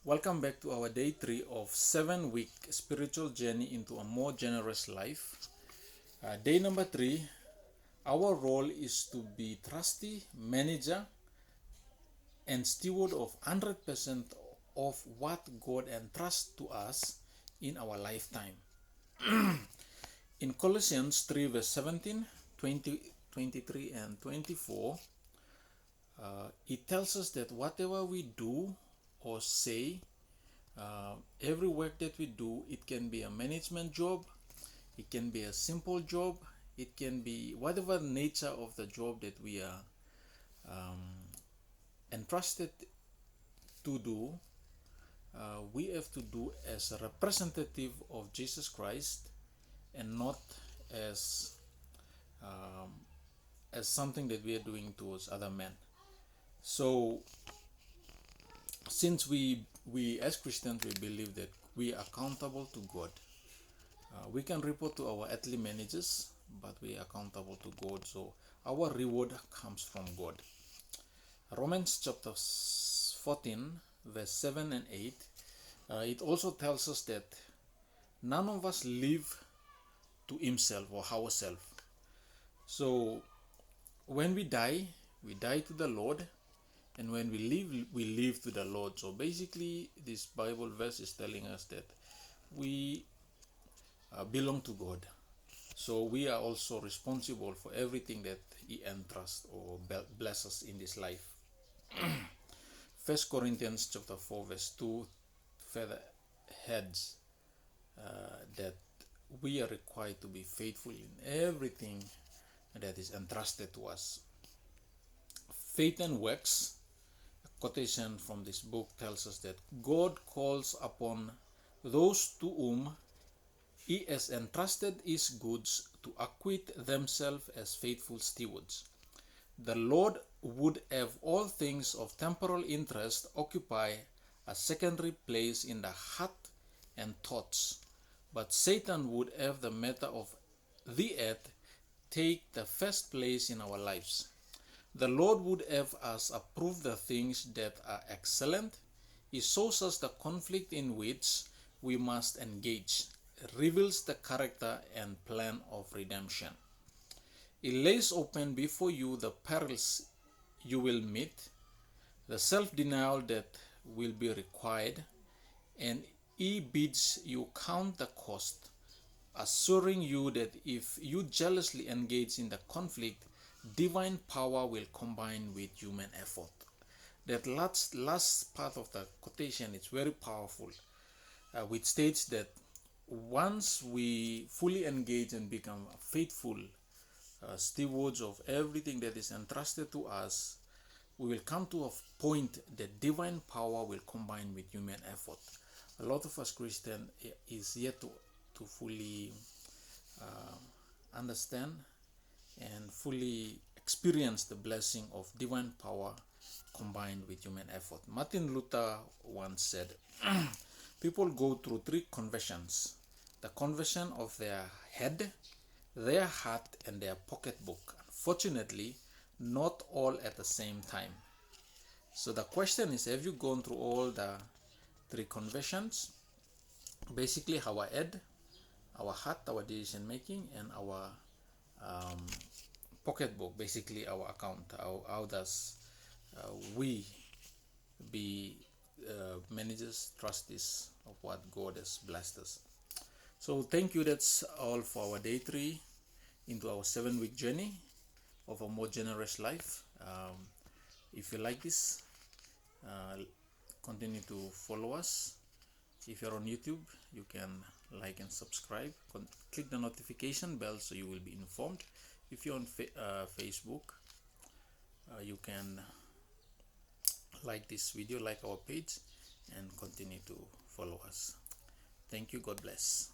Welcome back to our day 3 of 7-week spiritual journey into a more generous life. Day number 3, our role is to be trustee, manager, and steward of 100% of what God entrusts to us in our lifetime. In Colossians 3 verse 17, 20, 23 and 24, it tells us that whatever we do or say, every work that we do, it can be a management job, it can be a simple job, it can be whatever nature of the job that we are entrusted to do. We have to do as a representative of Jesus Christ and not as something that we are doing towards other men. So since we as Christians, we believe that we are accountable to God. We can report to our earthly managers, but we are accountable to God. So our reward comes from God. Romans chapter 14 verse 7 and 8, it also tells us that none of us live to himself or ourselves. So when we die to the Lord, and when we live to the Lord. So basically, this Bible verse is telling us that we belong to God. So we are also responsible for everything that He entrusts or blesses in this life. 1 Corinthians chapter 4 verse 2 further adds that we are required to be faithful in everything that is entrusted to us. Faith and works, quotation from this book, tells us that God calls upon those to whom He has entrusted His goods to acquit themselves as faithful stewards. The Lord would have all things of temporal interest occupy a secondary place in the heart and thoughts, but Satan would have the matter of the earth take the first place in our lives. The Lord would have us approve the things that are excellent. He shows us the conflict in which we must engage, reveals the character and plan of redemption. He lays open before you the perils you will meet, the self-denial that will be required, and He bids you count the cost, assuring you that if you jealously engage in the conflict, divine power will combine with human effort. That last part of the quotation is very powerful, which states that once we fully engage and become faithful stewards of everything that is entrusted to us, we will come to a point that divine power will combine with human effort. A lot of us Christians is yet to fully understand and fully experience the blessing of divine power combined with human effort. Martin Luther once said, people go through 3 conversions: the conversion of their head, their heart, and their pocketbook. Unfortunately, not all at the same time. So the question is, have you gone through all the 3 conversions? Basically, our head, our heart, our decision making, and our pocketbook, basically our account. How does we be managers, trustees of what God has blessed us? So thank you. That's all for our day 3 into our 7-week journey of a more generous life. If you like this, continue to follow us. If you're on YouTube, you can like and subscribe. Click the notification bell so you will be informed. If you're on Facebook, you can like this video, like our page, and continue to follow us. Thank you. God bless.